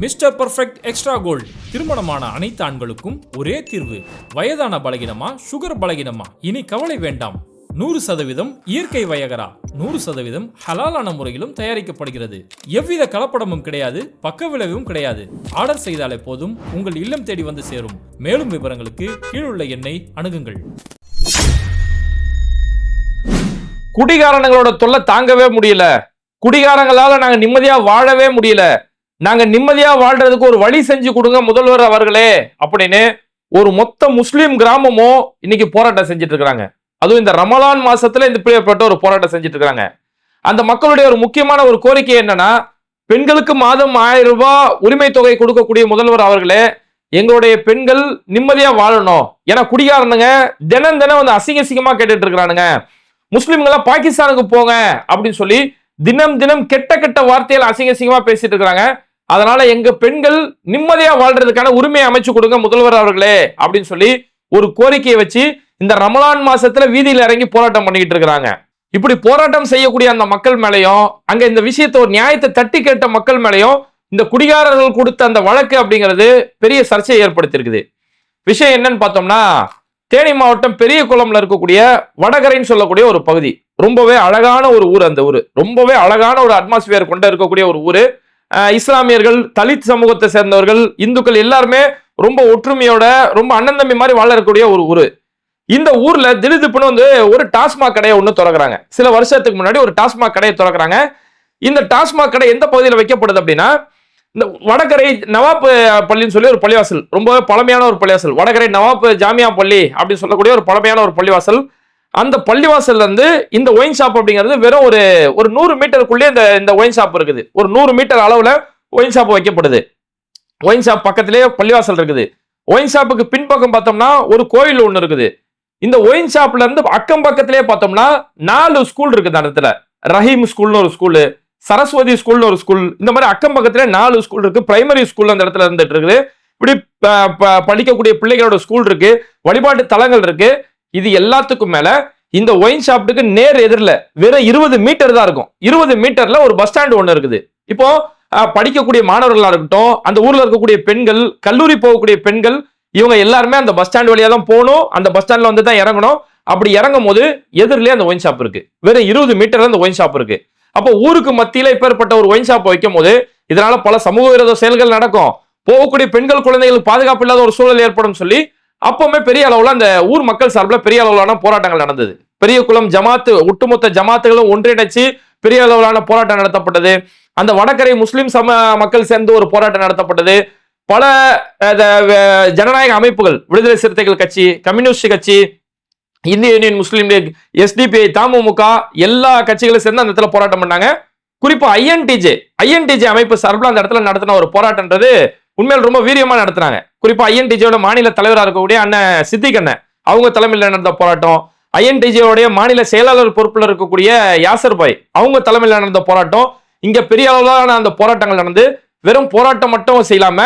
Mister perfect extra gold திருமணமான அனைத்து ஆண்களுக்கும் ஒரே தீர்வு. வயதான பலகினமா, சுகர் பலகினமா, இனி கவலை வேண்டாம். 100% இயற்கை வயகரா, 100% ஹலாலான முறையிலும் தயாரிக்கப்படுகிறது. எவ்வித கலப்படமும் கிடையாது, பக்க விளைவும் கிடையாது. ஆர்டர் செய்தாலே போதும், உங்கள் இல்லம் தேடி வந்து சேரும். மேலும் விவரங்களுக்கு கீழுள்ள எண்ணை அணுகுங்கள். குடிகாரங்களோட தொல்லை தாங்கவே முடியல. குடிகாரங்களால நாங்க நிம்மதியா வாழவே முடியல. நாங்க நிம்மதியா வாழ்றதுக்கு ஒரு வழி செஞ்சு கொடுங்க முதல்வர் அவர்களே அப்படின்னு ஒரு மொத்த முஸ்லீம் கிராமமும் இன்னைக்கு போராட்டம் செஞ்சுட்டு இருக்காங்க. அதுவும் இந்த ரமலான் மாசத்துல இந்த பிரியப்பட்ட ஒரு போராட்டம் செஞ்சுட்டு இருக்காங்க. அந்த மக்களுடைய ஒரு முக்கியமான ஒரு கோரிக்கை என்னன்னா, பெண்களுக்கு மாதம் 1000 ரூபாய் உரிமை தொகை கொடுக்கக்கூடிய முதல்வர் அவர்களே, எங்களுடைய பெண்கள் நிம்மதியா வாழணும். ஏன்னா குடிகாரனுங்க தினம் வந்து அசிங்கமா கேட்டுட்டு இருக்கிறானுங்க. முஸ்லிம்களா பாகிஸ்தானுக்கு போங்க அப்படின்னு சொல்லி தினம் கெட்ட வார்த்தையில அசிங்கமா பேசிட்டு இருக்கிறாங்க. அதனால எங்க பெண்கள் நிம்மதியா வாழ்றதுக்கான உரிமையை அமைச்சு கொடுங்க முதல்வர் அவர்களே அப்படின்னு சொல்லி ஒரு கோரிக்கையை வச்சு இந்த ரமலான் மாசத்துல வீதியில இறங்கி போராட்டம் பண்ணிக்கிட்டு இருக்கிறாங்க. இப்படி போராட்டம் செய்யக்கூடிய அந்த மக்கள் மேலையும், அங்க இந்த விஷயத்தை ஒரு நியாயத்தை தட்டி கேட்ட மக்கள் மேலையும் இந்த குடிகாரர்கள் கொடுத்த அந்த வழக்கு அப்படிங்கிறது பெரிய சர்ச்சையை ஏற்படுத்தியிருக்குது. விஷயம் என்னன்னு பார்த்தோம்னா, தேனி மாவட்டம் பெரிய குளம்ல இருக்கக்கூடிய வடகரைன்னு சொல்லக்கூடிய ஒரு பகுதி. ரொம்பவே அழகான ஒரு ஊர். அந்த ஊர் ரொம்பவே அழகான ஒரு அட்மாஸ்பியர் கொண்டு இருக்கக்கூடிய ஒரு ஊரு. இஸ்லாமியர்கள், தலித் சமூகத்தை சேர்ந்தவர்கள், இந்துக்கள் எல்லாருமே ரொம்ப ஒற்றுமையோட ரொம்ப அண்ணன் தம்பி மாதிரி வாழ இருக்கக்கூடிய ஒரு ஊரு. இந்த ஊர்ல திடுதிப்புன்னு வந்து ஒரு டாஸ்மாக் கடையை ஒண்ணு திறக்கிறாங்க. சில வருஷத்துக்கு முன்னாடி ஒரு டாஸ்மாக் கடையை திறக்கிறாங்க. இந்த டாஸ்மாக் கடை எந்த பகுதியில் வைக்கப்படுது அப்படின்னா, இந்த வடகரை நவாப் பள்ளின்னு சொல்லி ஒரு பள்ளிவாசல், ரொம்பவே பழமையான ஒரு பள்ளிவாசல். வடகரை நவாப் ஜாமியா பள்ளி அப்படின்னு சொல்லக்கூடிய ஒரு பழமையான ஒரு பள்ளிவாசல். அந்த பள்ளிவாசல்ல இருந்து இந்த ஒயின் ஷாப் அப்படிங்கிறது வெறும் ஒரு 100 மீட்டருக்குள்ளே இந்த ஒயின் ஷாப் இருக்குது. ஒரு 100 மீட்டர் அளவுல ஒயின் ஷாப் வைக்கப்படுது. ஒயின் ஷாப் பக்கத்திலேயே பள்ளிவாசல் இருக்குது. ஒயின் ஷாப்புக்கு பின்பக்கம் பார்த்தோம்னா ஒரு கோயில் ஒன்று இருக்குது. இந்த ஒயின் ஷாப்ல இருந்து அக்கம் பக்கத்திலேயே பார்த்தோம்னா 4 ஸ்கூல் இருக்குது. அந்த இடத்துல ரஹீம் ஸ்கூல்னு ஒரு ஸ்கூலு, சரஸ்வதி ஸ்கூல்னு ஒரு ஸ்கூல், இந்த மாதிரி அக்கம் பக்கத்திலே 4 ஸ்கூல் இருக்கு. பிரைமரி ஸ்கூல் அந்த இடத்துல இருந்துட்டு இருக்குது. இப்படி படிக்கக்கூடிய பிள்ளைகளோட ஸ்கூல் இருக்கு, வழிபாட்டு தலங்கள் இருக்கு. இது எல்லாத்துக்கும் மேல இந்த ஒயின் ஷாப்புக்கு நேர் எதிரில் வெறும் 20 மீட்டர் தான் இருக்கும். 20 மீட்டர்ல ஒரு பஸ் ஸ்டாண்ட் ஒன்று இருக்குது. இப்போ படிக்கக்கூடிய மாணவர்களா இருக்கட்டும், அந்த ஊர்ல இருக்கக்கூடிய பெண்கள், கல்லூரி போகக்கூடிய பெண்கள், இவங்க எல்லாருமே அந்த பஸ் ஸ்டாண்ட் வழியா தான் போகணும். அந்த பஸ் ஸ்டாண்ட்ல வந்து தான் இறங்கணும். அப்படி இறங்கும் போது எதிரிலே அந்த ஒயின் ஷாப் இருக்கு. வெறும் 20 மீட்டர்ல அந்த ஒயின் ஷாப் இருக்கு. அப்போ ஊருக்கு மத்தியில இப்பேற்பட்ட ஒரு ஒயின் ஷாப் வைக்கும் போது இதனால பல சமூக விரோத செயல்கள் நடக்கும். போகக்கூடிய பெண்கள், குழந்தைகளுக்கு பாதுகாப்பு இல்லாத ஒரு சூழல் ஏற்படும் சொல்லி அப்பவுமே பெரிய அளவுல அந்த ஊர் மக்கள் சார்பில் பெரிய அளவிலான போராட்டங்கள் நடந்தது. பெரிய குளம் ஜமாத்து, ஒட்டுமொத்த ஜமாத்துகளும் ஒன்றிணைச்சு பெரிய அளவிலான போராட்டம் நடத்தப்பட்டது. அந்த வடகரை முஸ்லிம் மக்கள் சேர்ந்து ஒரு போராட்டம் நடத்தப்பட்டது. பல ஜனநாயக அமைப்புகள், விடுதலை சிறுத்தைகள் கட்சி, கம்யூனிஸ்ட் கட்சி, இந்திய யூனியன் முஸ்லீம் லீக், எஸ்டிபிஐ, தமுமுக எல்லா கட்சிகளும் சேர்ந்து அந்த இடத்துல போராட்டம் பண்ணாங்க. குறிப்பா ஐஎன்டிஜே அமைப்பு சார்பில் அந்த இடத்துல நடத்தின ஒரு போராட்டம்ன்றது உண்மையில் ரொம்ப வீரியமா நடத்துறாங்க. குறிப்பா ஐஎன்டிஜேயோட மாநில தலைவராக இருக்கக்கூடிய அண்ணன் சித்திக் அண்ணன் அவங்க தலைமையில் நடந்த போராட்டம், ஐஎன்டிஜேயோடைய மாநில செயலாளர் பொறுப்பில் இருக்கக்கூடிய யாசர் பாய் அவங்க தலைமையில் நடந்த போராட்டம், இங்க பெரிய அளவிலான அந்த போராட்டங்கள் நடந்து வெறும் போராட்டம் மட்டும் செய்யாம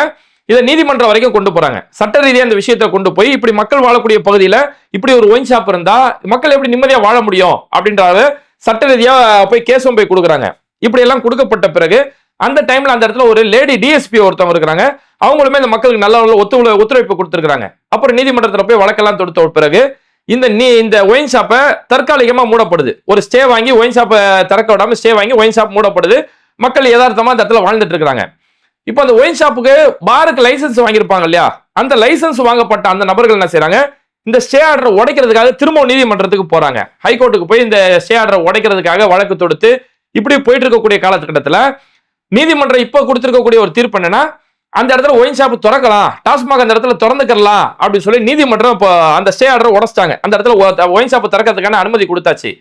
இதை நீதிமன்றம் வரைக்கும் கொண்டு போறாங்க. சட்ட ரீதியாக இந்த விஷயத்தை கொண்டு போய் இப்படி மக்கள் வாழக்கூடிய பகுதியில இப்படி ஒரு ஒயின் ஷாப் இருந்தா மக்கள் எப்படி நிம்மதியா வாழ முடியும் அப்படின்றாரு. சட்ட ரீதியா போய் கேஸும் போய் கொடுக்குறாங்க. இப்படி எல்லாம் கொடுக்கப்பட்ட பிறகு அந்த டைம்ல அந்த இடத்துல ஒரு லேடி டிஎஸ்பி ஒருத்தவங்க இருக்கிறாங்க. அவங்களுமே இந்த மக்களுக்கு நல்ல ஒத்துழைப்பு கொடுத்துருக்காங்க. அப்புறம் நீதிமன்றத்தில் போய் வழக்கெல்லாம் தொடுத்த பிறகு இந்த ஒயின் ஷாப்பை தற்காலிகமா மூடப்படுது. ஒரு ஸ்டே வாங்கி ஒயின் ஷாப்பை திறக்க விடாம ஸ்டே வாங்கி ஒயின் ஷாப் மூடப்படுது. மக்கள் யதார்த்தமா அந்த இடத்துல வாழ்ந்துட்டு இருக்காங்க. இப்போ அந்த ஒயின் ஷாப்புக்கு பாருக்கு லைசன்ஸ் வாங்கியிருப்பாங்க இல்லையா, அந்த லைசன்ஸ் வாங்கப்பட்ட அந்த நபர்கள் என்ன செய்யறாங்க, இந்த ஸ்டே ஆர்டரை உடைக்கிறதுக்காக திரும்ப நீதிமன்றத்துக்கு போறாங்க. ஹைகோர்ட்டுக்கு போய் இந்த ஸ்டே ஆர்டரை உடைக்கிறதுக்காக வழக்கு தொடுத்து இப்படி போயிட்டு இருக்கக்கூடிய காலகட்டத்தில் நீதிமன்றம் இப்ப கொடுத்திருக்கக்கூடிய ஒரு தீர்ப்பு என்னன்னா, அந்த இடத்துல ஒயின் ஷாப் திறக்கலாம், டாஸ்மாக் அந்த இடத்துல திறந்துக்கலாம் அப்படின்னு சொல்லி நீதிமன்றம் இப்போ அந்த ஸ்டே ஆர்டரை உடைச்சிட்டாங்க. அந்த இடத்துல ஒயின் ஷாப் திறக்கிறதுக்கான அனுமதி கொடுத்தாச்சு.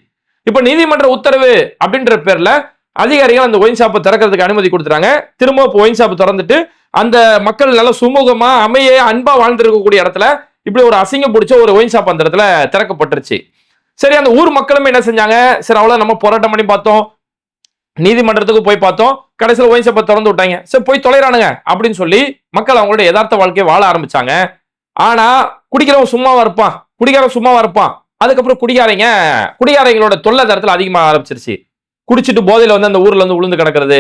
இப்ப நீதிமன்ற உத்தரவு அப்படின்ற பேர்ல அதிகாரிகள் அந்த ஒயின் ஷாப்பை திறக்கிறதுக்கு அனுமதி கொடுத்துறாங்க. திரும்ப இப்போ ஒயின் ஷாப் திறந்துட்டு அந்த மக்கள் நல்ல சுமூகமா அமைய அன்பா வாழ்ந்துருக்கக்கூடிய இடத்துல இப்படி ஒரு அசிங்கம் பிடிச்ச ஒரு ஒயின் ஷாப் அந்த இடத்துல திறக்கப்பட்டுருச்சு. சரி, அந்த ஊர் மக்களுமே என்ன செஞ்சாங்க, சரி அவ்வளவு நம்ம போராட்டம் பண்ணி பார்த்தோம், நீதிமன்றத்துக்கு போய் பார்த்தோம், கடைசியில் ஒயின் ஷாப்பை திறந்து விட்டாங்க, சரி போய் தொலைறானுங்க அப்படின்னு சொல்லி மக்கள் அவங்களோட யதார்த்த வாழ்க்கையை வாழ ஆரம்பிச்சாங்க. ஆனா குடிக்கிறவன் சும்மாவா இருப்பான், குடிக்காரன் சும்மாவா இருப்பான். அதுக்கப்புறம் குடிகாரங்களோட தொல்லை தரத்துல அதிகமாக ஆரம்பிச்சிருச்சு. குடிச்சிட்டு போதையில வந்து அந்த ஊர்ல வந்து உளுந்து கிடக்கிறது,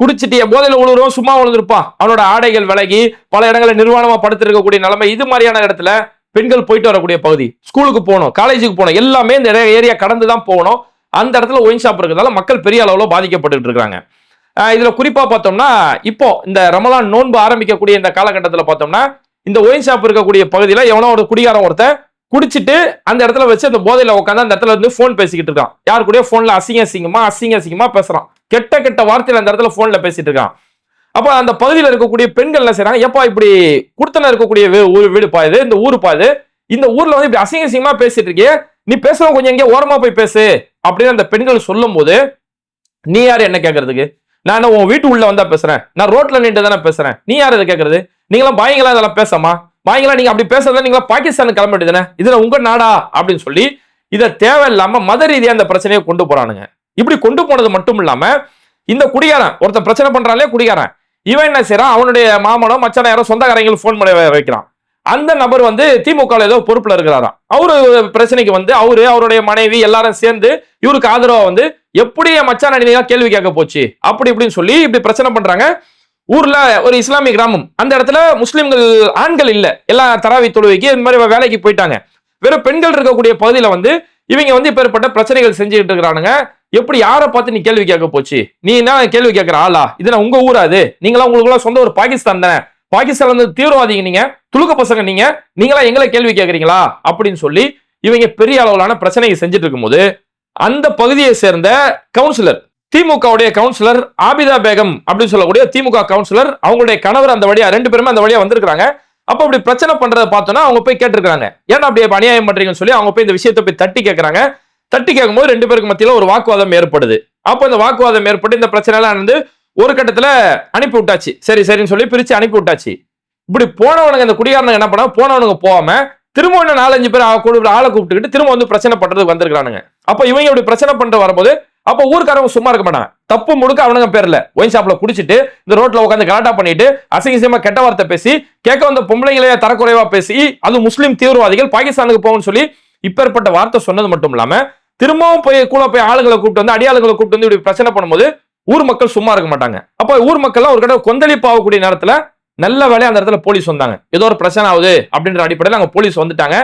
குடிச்சிட்டு போதையில உழுவுறவன் சும்மா விழுந்திருப்பான், அவனோட ஆடைகள் விலகி பல இடங்களில் நிர்வாணமா படுத்திருக்கக்கூடிய நிலைமை. இது மாதிரியான இடத்துல பெண்கள் போயிட்டு வரக்கூடிய பகுதி, ஸ்கூலுக்கு போகணும், காலேஜுக்கு போகணும், எல்லாமே இந்த ஏரியா கடந்து தான் போகணும். அந்த இடத்துல ஒயின் ஷாப் இருக்கிறதால மக்கள் பெரிய அளவுல பாதிக்கப்பட்டு இருக்காங்க. இதுல குறிப்பா பார்த்தோம்னா இப்போ இந்த ரமலான் நோன்பு ஆரம்பிக்கக்கூடிய இந்த காலகட்டத்தில் பார்த்தோம்னா இந்த ஒயின் ஷாப் இருக்கக்கூடிய பகுதியில எவனோ ஒரு குடிகாரன் ஒருத்தன் குடிச்சிட்டு அந்த இடத்துல வச்சு அந்த போதையில உட்காந்து அந்த இடத்துல வந்து போன் பேசிக்கிட்டு இருக்கான். யாரு கூட போன்ல அசிங்கமா பேசுறான், கெட்ட கெட்ட வார்த்தையில அந்த இடத்துல போன்ல பேசிட்டு இருக்கான். அப்ப அந்த பகுதியில் இருக்கக்கூடிய பெண்கள் என்ன செய்யறாங்க, எப்பா இப்படி குடுத்தன இருக்கக்கூடிய வீடு பாயுது, இந்த ஊரு பாயுது, இந்த ஊர்ல வந்து இப்படி அசிங்கமா பேசிட்டு இருக்கே, நீ பேசுறவங்க கொஞ்சம் எங்கே ஓரமா போய் பேசு அப்படின்னு அந்த பெண்கள் சொல்லும் போது, நீ யாரு என்ன கேட்கறதுக்கு? நான் உன் வீட்டு உள்ள வந்தா பேசுறேன், நான் ரோட்ல நின்று தானே பேசுறேன், நீ யாரு இதை கேட்கறது? நீங்களாம் பாய்ங்களா இதெல்லாம் பேசாமா? பாய்ங்களா நீங்க அப்படி பேசுறதா நீங்களா பாகிஸ்தானுக்கு கிளம்ப வேண்டியதானே, இதுல உங்க நாடா அப்படின்னு சொல்லி இதை தேவையில்லாம மத ரீதியா அந்த பிரச்சனையை கொண்டு போறானுங்க. இப்படி கொண்டு போனது மட்டும் இல்லாம இந்த குடிகாரன் ஒருத்தர் பிரச்சனை பண்றாலே குடிகாரன், இவன் என்ன செய்யறான், அவனுடைய மாமனோ மச்சான யாரோ சொந்தக்காரங்களுக்கு போன் பண்ணி வைக்கிறான். அந்த நபர் வந்து திமுக ஏதோ பொறுப்புல இருக்கிறாராம். அவரு பிரச்சனைக்கு வந்து அவருடைய மனைவி எல்லாரும் சேர்ந்து இவருக்கு ஆதரவா வந்து எப்படி மச்சான நீங்க கேள்வி கேட்க போச்சு அப்படி இப்படின்னு சொல்லி இப்படி பிரச்சனை பண்றாங்க. ஊர்ல ஒரு இஸ்லாமிய கிராமம், அந்த இடத்துல முஸ்லிம்கள் ஆண்கள் இல்ல, எல்லாம் தராவி தொழுவைக்கு இந்த மாதிரி வேலைக்கு போயிட்டாங்க. வெறும் பெண்கள் இருக்கக்கூடிய பகுதியில வந்து இவங்க வந்து இப்பேற்பட்ட பிரச்சனைகள் செஞ்சுக்கிட்டு இருக்கிறானுங்க. எப்படி யாரை பார்த்து நீ கேள்வி கேட்க போச்சு, நீ என்ன கேள்வி கேட்கிற ஆளா, இது உங்க ஊராது, நீங்களா உங்களுக்கு சொந்த ஒரு பாகிஸ்தான் தானே, பாகிஸ்தான் வந்து தீவிரவாதிங்க, நீங்க துலுக்க பசங்க, நீங்களா எங்களை கேள்வி கேட்கறீங்களா அப்படின்னு சொல்லி இவங்க பெரிய அளவிலான பிரச்சனையை செஞ்சுட்டு இருக்கும்போது அந்த பகுதியை சேர்ந்த கவுன்சிலர், திமுகவுடைய கவுன்சிலர் ஆபிதா பேகம் அப்படின்னு சொல்லக்கூடிய திமுக கவுன்சிலர், அவங்களுடைய கணவர் அந்த வழியா, ரெண்டு பேருமே அந்த வழியா வந்திருக்காங்க. அப்ப அப்படி பிரச்சனை பண்றதை பார்த்தோன்னா அவங்க போய் கேட்டிருக்காங்க, ஏன்னா அப்படியே அநியாயம் பண்றீங்கன்னு சொல்லி அவங்க போய் இந்த விஷயத்தை போய் தட்டி கேட்கறாங்க. தட்டி கேட்கும்போது ரெண்டு பேருக்கு மத்தியில ஒரு வாக்குவாதம் ஏற்படுது. அப்போ இந்த வாக்குவாதம் ஏற்பட்டு இந்த பிரச்சனை எல்லாம் வந்து ஒரு கட்டத்துல அனுப்பி விட்டாச்சு. சரின்னு சொல்லி பிரிச்சு அனுப்பி விட்டாச்சு. இப்படி போனவனுங்க இந்த குடிகாரனுங்க என்ன பண்ண, போனவனுங்க போகாம திரும்ப இன்னும் 4-5 பேர் ஆளை கூப்பிட்டுக்கிட்டு திரும்ப வந்து பிரச்சனை பண்றதுக்கு வந்திருக்கானுங்க. அப்ப இவங்க இப்படி பிரச்சனை பண்ணிட்டு வரும்போது அப்ப ஊருக்காரங்க சும்மா இருக்க மாட்டாங்க, தப்பு முழுக்க அவனுங்க பேர்ல ஒயின் ஷாப்ல குடிச்சிட்டு இந்த ரோட்ல உட்காந்து கலாட்டா பண்ணிட்டு அசிங்கமா கெட்ட வார்த்தை பேசி கேட்க வந்த பொம்பளைங்களையே தரக்குறைவா பேசி, அது முஸ்லீம் தீவிரவாதிகள் பாகிஸ்தானுக்கு போகணும்னு சொல்லி இப்பேற்பட்ட வார்த்தை சொன்னது மட்டும் இல்லாம திரும்பவும் போய் ஆளுங்களை கூப்பிட்டு வந்து அடியாளுங்களை கூப்பிட்டு வந்து இப்படி பிரச்சனை பண்ணும்போது ஊர் மக்கள் சும்மா இருக்க மாட்டாங்க. அப்ப ஊர் மக்கள் ஒரு கடை கொந்தளிப்பு ஆகக்கூடிய நேரத்துல நல்ல வேலையா அந்த இடத்துல போலீஸ் வந்தாங்க. ஏதோ ஒரு பிரச்சனை ஆகுது அப்படின்ற அடிப்படையில் அங்க போலீஸ் வந்துட்டாங்க.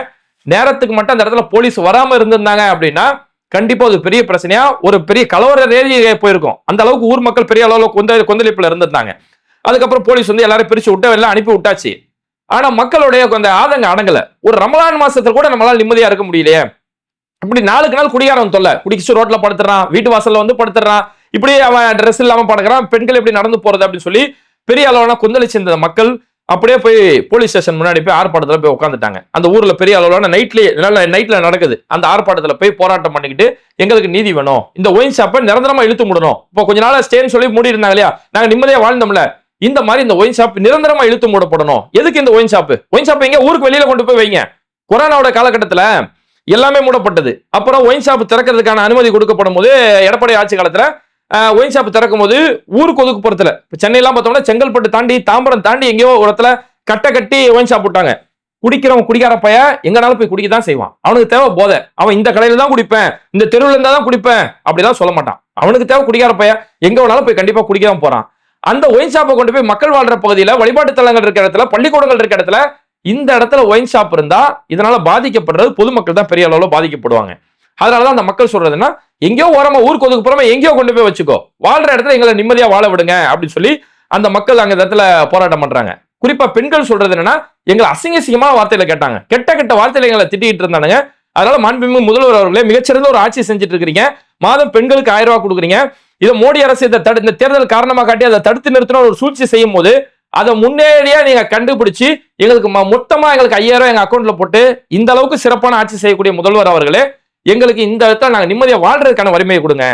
நேரத்துக்கு மட்டும் அந்த இடத்துல போலீஸ் வராம இருந்திருந்தாங்க அப்படின்னா கண்டிப்பா அது பெரிய பிரச்சனையா ஒரு பெரிய கலவர ரேதியே போயிருக்கும். அந்த அளவுக்கு ஊர் மக்கள் பெரிய அளவுல கொந்தளிப்புல இருந்திருந்தாங்க. அதுக்கப்புறம் போலீஸ் வந்து எல்லாரும் பிரிச்சு விட்டு எல்லாம் அனுப்பி விட்டாச்சு. ஆனா மக்களுடைய அந்த ஆதங்க அடங்கல. ஒரு ரமலான் மாசத்துல கூட நம்மளால நிம்மதியா இருக்க முடியலையே. இப்படி நாளுக்கு நாள் குடிகாரன் தொல்லை, குடிச்சு ரோட்ல படுத்துறான், வீட்டு வாசல்ல வந்து படுத்துறான், இப்படி அவன் ட்ரெஸ் இல்லாம படுக்கிறான், பெண்கள் எப்படி நடந்து போறது அப்படின்னு சொல்லி பெரிய அளவுல கொந்தளிச்சிருந்த மக்கள் அப்படியே போய் போலீஸ் ஸ்டேஷன் முன்னாடி போய் ஆர்ப்பாட்டத்துல போய் உட்காந்துட்டாங்க. அந்த ஊர்ல பெரிய அளவுல நைட்ல நடக்குது. அந்த ஆர்ப்பாட்டத்துல போய் போராட்டம் பண்ணிக்கிட்டு எங்களுக்கு நீதி வேணும், இந்த ஒயின் ஷாப்பை நிரந்தரமா இழுத்து மூடணும். இப்போ கொஞ்ச நாள் ஸ்டேன்னு சொல்லி மூடி இருந்தாங்க இல்லையா, நாங்க நிம்மதியா வாழ்ந்தோம்ல, இந்த மாதிரி இந்த ஒயின் ஷாப் நிரந்தரமா இழுத்து மூடப்படணும். எதுக்கு இந்த ஒயின் ஷாப் எங்க ஊருக்கு வெளியில கொண்டு போய் வைங்க. கொரோனாவோட காலகட்டத்துல எல்லாமே மூடப்பட்டது. அப்புறம் ஒயின் ஷாப் திறக்கிறதுக்கான அனுமதி கொடுக்கப்படும் போது எடப்பாடி ஆட்சி காலத்துல ஒயின் ஷாப் திறக்கும் போது ஊருக்கு ஒதுக்குப்புறத்துல சென்னையெல்லாம் பார்த்தோம்னா செங்கல்பட்டு தாண்டி தாம்பரம் தாண்டி எங்கேயோ ஒரு இடத்துல கட்டி ஒயின் ஷாப் விட்டாங்க. குடிக்கிறவன் குடிக்கார பைய எங்கனாலும் போய் குடிக்க தான் செய்வான். அவனுக்கு தேவை போதை, அவன் இந்த கடையில தான் குடிப்பேன், இந்த தெருவில் இருந்தா தான் குடிப்பேன் அப்படிலாம் சொல்ல மாட்டான். அவனுக்கு தேவை குடிக்கார பைய எங்க வேணாலும் போய் கண்டிப்பா குடிக்க தான் போறான். அந்த ஒயின் ஷாப்பை கொண்டு போய் மக்கள் வாழ்ற பகுதியில வழிபாட்டு தலங்கள் இருக்கிற இடத்துல பள்ளிக்கூடங்கள் இருக்கிற இடத்துல இந்த இடத்துல ஒயின் ஷாப் இருந்தா இதனால பாதிக்கப்படுறது பொதுமக்கள் தான் பெரிய அளவுல பாதிக்கப்படுவாங்க. அதனாலதான் அந்த மக்கள் சொல்றதுன்னா எங்கேயோ ஓரமா ஊருக்கு ஒதுக்குப்புறமா எங்கேயோ கொண்டு போய் வச்சுக்கோ, வாழ்ற இடத்துல எங்களை நிம்மதியா வாழ விடுங்க அப்படின்னு சொல்லி அந்த மக்கள் அங்க இடத்துல போராட்டம் பண்றாங்க. குறிப்பா பெண்கள் சொல்றது என்னன்னா எங்களை அசிங்கமான வார்த்தையில கேட்டாங்க, கெட்ட வார்த்தையில எங்களை திட்டிட்டு இருந்தானுங்க. அதனால மாண்புமிகு முதல்வர் அவர்களே மிகச்சிறந்த ஒரு ஆட்சி செஞ்சுட்டு இருக்கிறீங்க, மாதம் பெண்களுக்கு 1000 ரூபாய் கொடுக்குறீங்க. இதை மோடி அரசு இந்த தேர்தல் காரணமா காட்டி அதை தடுத்து நிறுத்தின ஒரு சூழ்ச்சி செய்யும் போது அதை முன்னேறியா நீங்க கண்டுபிடிச்சு எங்களுக்கு மொத்தமா எங்களுக்கு 5000 ரூபாய் எங்க அக்கௌண்ட்ல போட்டு இந்த அளவுக்கு சிறப்பான ஆட்சி செய்யக்கூடிய முதல்வர் அவர்களே எங்களுக்கு இந்த இடத்துல நாங்க நிம்மதியா வாழ்றதுக்கான உரிமையை கொடுங்க.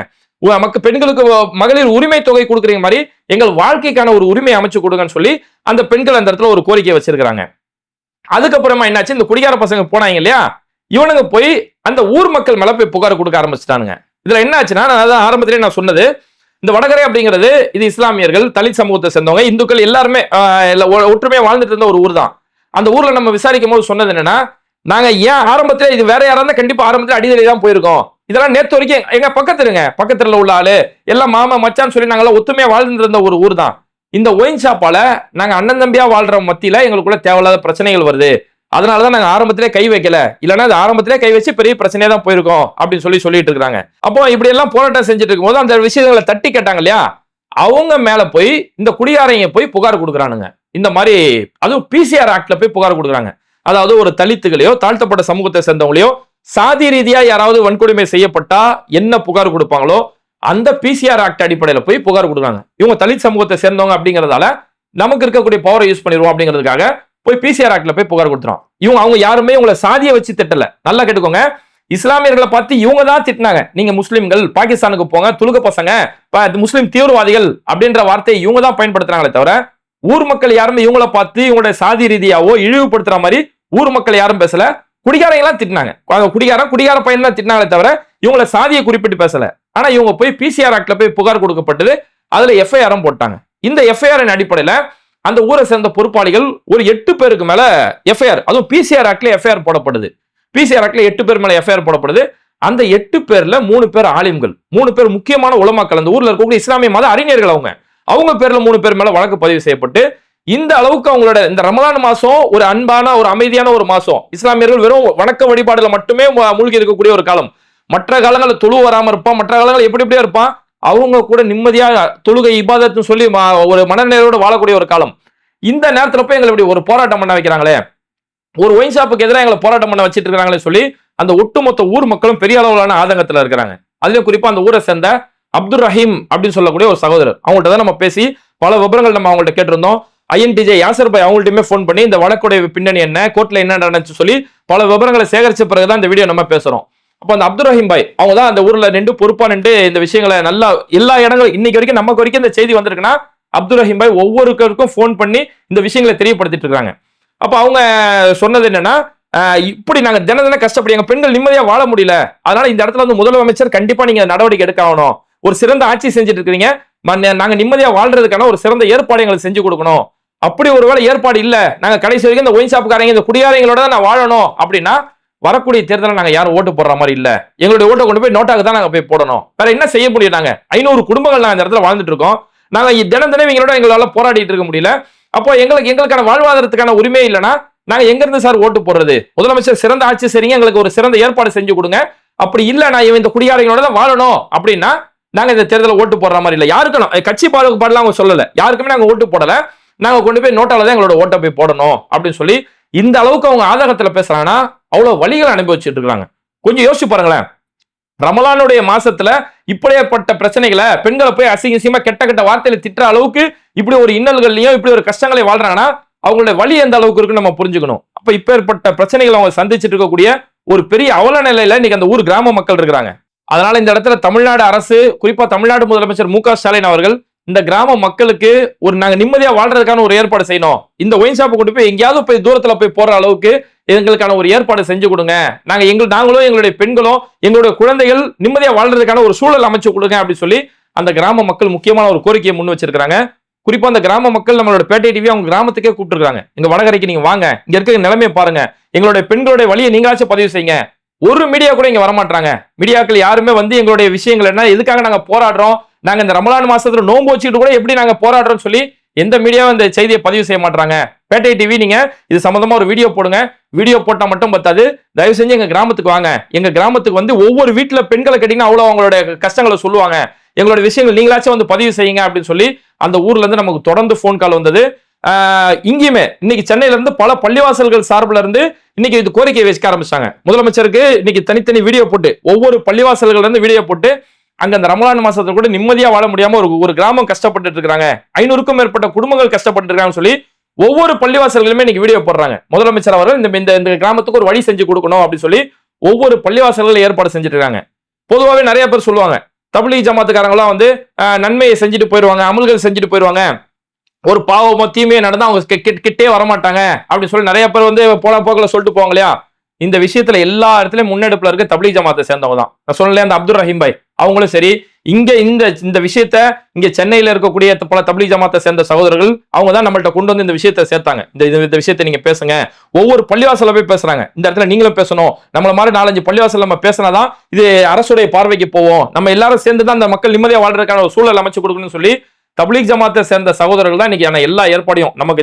பெண்களுக்கு மகளிர் உரிமை தொகை கொடுக்குறீங்க மாதிரி எங்கள் வாழ்க்கைக்கான ஒரு உரிமையை அமைச்சு கொடுங்கன்னு சொல்லி அந்த பெண்கள் அந்த இடத்துல ஒரு கோரிக்கை வச்சிருக்காங்க. அதுக்கப்புறமா என்னாச்சு, இந்த குடிகார பசங்க போனாங்க இல்லையா, இவனுங்க போய் அந்த ஊர் மக்கள் மேல போய் புகார் கொடுக்க ஆரம்பிச்சுட்டானுங்க. இதுல என்ன ஆச்சுன்னா, நான் ஆரம்பத்திலே நான் சொன்னது, இந்த வடகரை அப்படிங்கிறது இது இஸ்லாமியர்கள் தலித் சமூகத்தை சேர்ந்தவங்க இந்துக்கள் எல்லாருமே ஒற்றுமையா வாழ்ந்துட்டு இருந்த ஒரு ஊர் தான். அந்த ஊர்ல நம்ம விசாரிக்கும் போது சொன்னது என்னன்னா, நாங்க ஏன் ஆரம்பத்துல இது வேற யாரா இருந்தா கண்டிப்பா ஆரம்பத்துல அடிதடி தான் போயிருக்கோம், இதெல்லாம் நேத்து வரைக்கும் எங்க பக்கத்துல உள்ள ஆளு எல்லாம் மாமா மச்சான்னு சொல்லி நாங்கெல்லாம் ஒத்துமையா வாழ்ந்துருந்த ஒரு ஊர் தான். இந்த ஒயின் ஷாப்பால நாங்க அண்ணன் தம்பியா வாழ்ற மத்தியில எங்களுக்குள்ள தேவையில்லாத பிரச்சனைகள் வருது. அதனாலதான் நாங்க ஆரம்பத்திலே கை வைக்கல, இல்லைன்னா அது ஆரம்பத்திலே கை வச்சு பெரிய பிரச்சனையா தான் போயிருக்கோம் அப்படின்னு சொல்லிட்டு இருக்காங்க. அப்போ இப்படி எல்லாம் போராட்டம் செஞ்சுட்டு இருக்கும்போது அந்த விஷயங்களை தட்டி கேட்டாங்க இல்லையா, அவங்க மேல போய் இந்த குடியாரைங்க போய் புகார் கொடுக்குறானுங்க. இந்த மாதிரி அதுவும் பிசிஆர் ஆக்ட்ல போய் புகார் கொடுக்குறாங்க. அதாவது ஒரு தலித்துகளையோ தாழ்த்தப்பட்ட சமூகத்தை சேர்ந்தவங்களையோ சாதி ரீதியா யாராவது வன்கொடுமை செய்யப்பட்டா என்ன புகார் கொடுப்பாங்களோ அந்த பிசிஆர் ஆக்ட் அடிப்படையில போய் புகார் கொடுக்குறாங்க. இவங்க தலித் சமூகத்தை சேர்ந்தவங்க அப்படிங்கறதால நமக்கு இருக்கக்கூடிய பவரை யூஸ் பண்ணிடுவோம் அப்படிங்கிறதுக்காக போய் பிசிஆர் ஆக்ட்ல போய் புகார் கொடுத்துறோம். அவங்க யாருமே உங்களை சாதியை வச்சு திட்டல. நல்லா கேட்டுக்கோங்க, இஸ்லாமியர்களை பார்த்து இவங்க தான் திட்டினாங்க. நீங்க முஸ்லிம்கள் பாகிஸ்தானுக்கு போங்க, துலுக பசங்க, முஸ்லிம் தீவிரவாதிகள் அப்படின்ற வார்த்தையை இவங்க தான் பயன்படுத்துறாங்களே தவிர ஊர் மக்கள் யாருமே இவங்களை பார்த்து இவங்களுடைய சாதி ரீதியாவோ இழிவுபடுத்துற மாதிரி ஊர் மக்கள் யாரும் பேசல. குடிகாரங்களாம் திட்டினாங்க, குடிகார பையன் தான் திட்டினாங்களே தவிர இவங்களை சாதியை குறிப்பிட்டு பேசல. ஆனா இவங்க போய் பிசிஆர் ஆக்ட்ல போய் புகார் கொடுக்கப்பட்டது. அதுல எஃப்ஐஆரும் போட்டாங்க. இந்த எஃப்ஐஆர் அடிப்படையில அந்த ஊரை சேர்ந்த பொறுப்பாளிகள் ஒரு 8 பேருக்கு மேல எஃப்ஐஆர், அதுவும் பிசிஆர் ஆக்ட்ல எஃப்ஐஆர் போடப்படுது. பிசிஆர் ஆக்ட்ல 8 பேர் மேல எஃப்ஐஆர் போடப்படுது. அந்த 8 பேர்ல 3 பேர் ஆலிம்கள், 3 பேர் முக்கியமான உலமாக்கள், அந்த ஊர்ல இருக்கக்கூடிய இஸ்லாமிய மத அறிஞர்கள். அவங்க பேர்ல 3 பேர் மேல வழக்கு பதிவு செய்யப்பட்டு இந்த அளவுக்கு அவங்களோட இந்த ரமலான் மாசம் ஒரு அன்பான ஒரு அமைதியான ஒரு மாசம். இஸ்லாமியர்கள் வெறும் வணக்க வழிபாடுல மட்டுமே மூழ்கி இருக்கக்கூடிய ஒரு காலம். மற்ற காலங்களில் தொழு வராம இருப்பான், மற்ற காலங்கள் எப்படியா இருப்பான், அவங்க கூட நிம்மதியா தொழுகை இபாதத்துன்னு சொல்லி ஒரு மனநிலையோட வாழக்கூடிய ஒரு காலம். இந்த நேரத்துல போய் எங்களை இப்படி ஒரு போராட்டம் பண்ண வைக்கிறாங்களே, ஒரு ஒயின் ஷாப்புக்கு எதிராக எங்களை போராட்டம் பண்ண வச்சிட்டு இருக்காங்களே சொல்லி அந்த ஒட்டுமொத்த ஊர் மக்களும் பெரிய அளவிலான ஆதங்கத்துல இருக்கிறாங்க. அதுலயும் குறிப்பா அந்த ஊரை சேர்ந்த அப்துல் ரஹீம் அப்படின்னு சொல்லக்கூடிய ஒரு சகோதரர், அவங்கள்ட்ட தான் நம்ம பேசி பல விவரங்கள் நம்ம அவங்கள்ட்ட கேட்டிருந்தோம். ஐஎன்டிஜே யாசர் பாய் அவங்கள்ட்டயுமே போன் பண்ணி இந்த வழக்குடைய பின்னணி என்ன, கோர்ட்ல என்ன நடந்துச்சு சொல்லி பல விவரங்களை சேகரிச்ச பிறகுதான் இந்த வீடியோ நம்ம பேசுறோம். அப்ப அந்த அப்துல் ரஹீம் பாய் அவங்க தான் அந்த ஊர்ல நின்று பொறுப்பா நின்று இந்த விஷயங்களை நல்லா எல்லா இடங்களும் இன்னைக்கு வரைக்கும் நமக்கு வரைக்கும் இந்த செய்தி வந்திருக்குன்னா அப்துல் ரஹீம் பாய் ஒவ்வொருத்தருக்கும் போன் பண்ணி இந்த விஷயங்களை தெரியப்படுத்திட்டு இருக்காங்க. அப்ப அவங்க சொன்னது என்னன்னா, இப்படி நாங்க தினம் கஷ்டப்படி எங்க பெண்கள் நிம்மதியா வாழ முடியல, அதனால இந்த இடத்துல வந்து முதலமைச்சர் கண்டிப்பா நீங்க நடவடிக்கை எடுக்க ஆகணும். ஒரு சிறந்த ஆட்சி செஞ்சுட்டு இருக்கீங்க, நாங்க நிம்மதியா வாழ்றதுக்கான ஒரு சிறந்த ஏற்பாடு எங்களுக்கு செஞ்சு கொடுக்கணும். அப்படி ஒருவேளை ஏற்பாடு இல்ல, நாங்க கடைசி வரைக்கும் இந்த ஒயின் ஷாப்புக்காரங்க இந்த குடியாரங்களோட தான் நான் வாழணும் அப்படின்னா வரக்கூடிய தேர்தலில் நாங்க யாரும் ஓட்டு போடுற மாதிரி இல்ல, எங்களுடைய ஓட்டை கொண்டு போய் நோட்டாக்கு தான் நாங்க போய் போடணும். வேற என்ன செய்ய முடியும்? நாங்க 500 குடும்பங்கள் நாங்க இந்த இடத்துல வாழ்ந்துட்டு இருக்கோம். நாங்க தினம் இவங்களோட எங்களால போராடிட்டு இருக்க முடியல. அப்போ எங்களுக்கான வாழ்வாதாரத்துக்கான உரிமை இல்லைன்னா நாங்க எங்க இருந்து சார் ஓட்டு போடுறது? முதலமைச்சர் சிறந்த ஆட்சி சரிங்க, எங்களுக்கு ஒரு சிறந்த ஏற்பாடு செஞ்சு கொடுங்க. அப்படி இல்ல நான் இந்த குடியாரங்களோட தான் வாழணும் அப்படின்னா நாங்க இந்த தேர்தலில் ஓட்டு போடுற மாதிரி இல்ல. யாருக்கணும் கட்சி பாடலாம் அவங்க சொல்லல, யாருக்குமே நாங்க ஓட்டு போடல, நாங்க கொண்டு போய் நோட்டால தான் எங்களோட ஓட்டை போய் போடணும் அப்படின்னு சொல்லி இந்த அளவுக்கு அவங்க ஆதகத்துல பேசுறாங்கன்னா அவ்வளவு வழிகளை அனுபவிச்சுட்டு இருக்காங்க. கொஞ்சம் யோசிச்சு பாருங்களேன், ரமலானுடைய மாசத்துல இப்படியேப்பட்ட பிரச்சனைகளை பெண்களை போய் அசிங்கமா கெட்ட வார்த்தையில திட்டுற அளவுக்கு இப்படி ஒரு இன்னல்கள்லயும் இப்படி ஒரு கஷ்டங்களை வாழ்றாங்கன்னா அவங்களுடைய வழி எந்த அளவுக்கு இருக்குன்னு நம்ம புரிஞ்சுக்கணும். அப்ப இப்ப ஏற்பட்ட பிரச்சனைகளை அவங்க சந்திச்சுட்டு இருக்கக்கூடிய ஒரு பெரிய அவல நிலையில இன்னைக்கு அந்த ஊர் கிராம மக்கள் இருக்கிறாங்க. அதனால இந்த இடத்துல தமிழ்நாடு அரசு, குறிப்பா தமிழ்நாடு முதலமைச்சர் மு.க. ஸ்டாலின் அவர்கள் இந்த கிராம மக்களுக்கு ஒரு நாங்க நிம்மதியா வாழ்றதுக்கான ஒரு ஏற்பாடு செய்யணும். இந்த ஒயின் ஷாப்பை கொண்டு போய் எங்கேயாவது போய் தூரத்துல போய் போற அளவுக்கு எங்களுக்கான ஒரு ஏற்பாடு செஞ்சு கொடுங்க. நாங்களும் எங்களுடைய பெண்களும் எங்களுடைய குழந்தைகள் நிம்மதியா வாழ்றதுக்கான ஒரு சூழல் அமைச்சு கொடுங்க அப்படின்னு சொல்லி அந்த கிராம மக்கள் முக்கியமான ஒரு கோரிக்கையை முன் வச்சிருக்காங்க. குறிப்பா அந்த கிராம மக்கள் நம்மளோட பேட்டை டிவி அவங்க கிராமத்துக்கே கூப்பிட்டுருக்காங்க. எங்க வடகரைக்கு நீங்க வாங்க, இங்க இருக்க நிலைமையை பாருங்க, எங்களுடைய பெண்களுடைய வழியை நீங்களாச்சும் பதிவு செய்யுங்க. ஒரு மீடியா கூட இங்க வரமாட்டாங்க. மீடியாக்கள் யாருமே வந்து எங்களுடைய விஷயங்கள் என்ன, எதுக்காக நாங்க போராடுறோம், நாங்க இந்த ரமலான் மாசத்துல நோன்பு வச்சுட்டு கூட எப்படி நாங்க போராடுறோம் சொல்லி எந்த மீடியாவும் இந்த செய்தியை பதிவு செய்ய மாட்டாங்க. பேட்டை டிவி நீங்க இது சம்பந்தமா ஒரு வீடியோ போடுங்க. வீடியோ போட்டா மட்டும் பத்தாது, தயவு செஞ்சு எங்க கிராமத்துக்கு வாங்க. எங்க கிராமத்துக்கு வந்து ஒவ்வொரு வீட்டுல பெண்களை கேட்டீங்கன்னா அவ்வளவு அவங்களுடைய கஷ்டங்களை சொல்லுவாங்க. எங்களோட விஷயங்கள் நீங்களாச்சும் வந்து பதிவு செய்யுங்க அப்படின்னு சொல்லி அந்த ஊர்ல இருந்து நமக்கு தொடர்ந்து போன் கால் வந்தது. இங்கேயுமே இன்னைக்கு சென்னையில இருந்து பல பள்ளிவாசல்கள் சார்பில் இருந்து இன்னைக்கு இது கோரிக்கையை வச்சுக்க ஆரம்பிச்சாங்க. முதலமைச்சருக்கு இன்னைக்கு தனித்தனி வீடியோ போட்டு ஒவ்வொரு பள்ளிவாசல்கள் இருந்து வீடியோ போட்டு அங்க அந்த ரமலான் மாசத்துல கூட நிம்மதியா வாழ முடியாம ஒரு கிராமம் கஷ்டப்பட்டு இருக்காங்க, 500க்கும் மேற்பட்ட குடும்பங்கள் கஷ்டப்பட்டு இருக்காங்கன்னு சொல்லி ஒவ்வொரு பள்ளிவாசல்களுமே இன்னைக்கு வீடியோ போடுறாங்க. முதலமைச்சர் அவர்கள் இந்த கிராமத்துக்கு ஒரு வழி செஞ்சு கொடுக்கணும் அப்படின்னு சொல்லி ஒவ்வொரு பள்ளிவாசல்கள் ஏற்பாடு செஞ்சுட்டு இருக்காங்க. பொதுவாகவே நிறைய பேர் சொல்லுவாங்க, தப்லீக் ஜமாத்துக்காரங்களாம் வந்து நன்மையை செஞ்சுட்டு போயிடுவாங்க, அமல்கள் செஞ்சுட்டு போயிடுவாங்க, ஒரு பாவமோ தீமையை நடந்தா அவங்க கிட்டே வரமாட்டாங்க அப்படின்னு சொல்லி நிறைய பேர் வந்து போன போக்கில் சொல்லிட்டு போவாங்க இல்லையா. இந்த விஷயத்துல எல்லா இடத்துலயும் முன்னெடுப்புல இருக்க தப்லீக் ஜமாத்தை சேர்ந்தவங்க தான். நான் சொல்லலையே அந்த அப்துல் ரஹீம் பாய், அவங்களும் சரி, இங்க இந்த விஷயத்த இங்க சென்னையில இருக்கக்கூடிய பல தப்லீக் ஜமாத்தை சேர்ந்த சகோதரர்கள் அவங்க தான் நம்மள்ட்ட கொண்டு வந்து இந்த விஷயத்தை சேர்த்தாங்க. இந்த விஷயத்தை நீங்க பேசுங்க, ஒவ்வொரு பள்ளிவாசல போய் பேசுறாங்க, இந்த இடத்துல நீங்களும் பேசணும், நம்மள மாதிரி 4-5 பள்ளிவாசல் நம்ம பேசினாதான் இது அரசுடைய பார்வைக்கு போவோம், நம்ம எல்லாரும் சேர்ந்து தான் அந்த மக்கள் நிம்மதியா வாழ்றதுக்கான ஒரு சூழல் அமைச்சு கொடுக்கணும்னு சொல்லி தப்லீக் ஜமாத்தை சேர்ந்த சகோதரர்கள் தான் இன்னைக்கு எல்லா ஏற்பாடையும் நமக்கு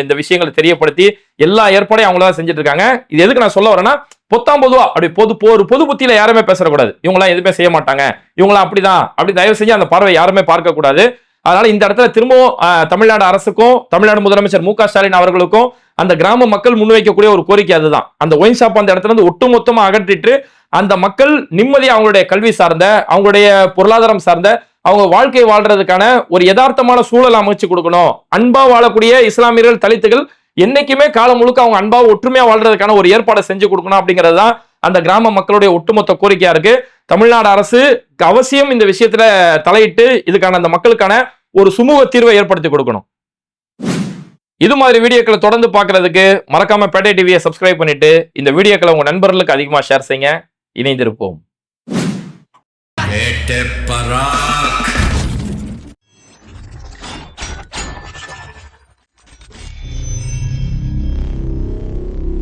இந்த விஷயங்களை தெரியப்படுத்தி எல்லா ஏற்பாடையும் அவங்கள தான் செஞ்சுட்டு இருக்காங்க. இது எதுக்கு நான் சொல்ல வரேன்னா, பொதுவா அப்படி பொது புத்தியில யாருமே பேசக்கூடாது, இவங்களாம் எதுவுமே செய்ய மாட்டாங்க, இவங்களாம் அப்படிதான், அப்படி தயவு செஞ்சு அந்த பார்வை யாருமே பார்க்க கூடாது. அதனால இந்த இடத்துல திரும்பவும் தமிழ்நாடு அரசுக்கும் தமிழ்நாடு முதலமைச்சர் மு.க. ஸ்டாலின் அவர்களுக்கும் அந்த கிராம மக்கள் முன்வைக்கக்கூடிய ஒரு கோரிக்கை அதுதான். அந்த ஒயின் ஷாப் அந்த இடத்துல இருந்து ஒட்டுமொத்தமா அகற்றிட்டு அந்த மக்கள் நிம்மதியா அவங்களுடைய கல்வி சார்ந்த, அவங்களுடைய பொருளாதாரம் சார்ந்த, அவங்க வாழ்க்கை வாழ்றதுக்கான ஒரு யதார்த்தமான சூழல் அமைச்சு கொடுக்கணும். அன்பா வாழக்கூடிய இஸ்லாமியர்கள், தலித்துகள் என்னைக்குமே காலம் முழுக்க அவங்க அன்பா ஒற்றுமையா வாழ்றதுக்கான ஒரு ஏற்பாடை செஞ்சு கொடுக்கணும் அப்படிங்கிறது தான் அந்த கிராம மக்களுடைய ஒட்டுமொத்த கோரிக்கையா இருக்கு. தமிழ்நாடு அரசு அவசியம் இந்த விஷயத்துல தலையிட்டு இதுக்கான அந்த மக்களுக்கான ஒரு சுமூக தீர்வை ஏற்படுத்தி கொடுக்கணும். இது மாதிரி வீடியோக்களை தொடர்ந்து பார்க்கிறதுக்கு மறக்காம பேட்டை டிவியை சப்ஸ்கிரைப் பண்ணிட்டு இந்த வீடியோக்களை உங்க நண்பர்களுக்கு அதிகமா ஷேர் செய்யுங்க. இணைந்திருப்போம்.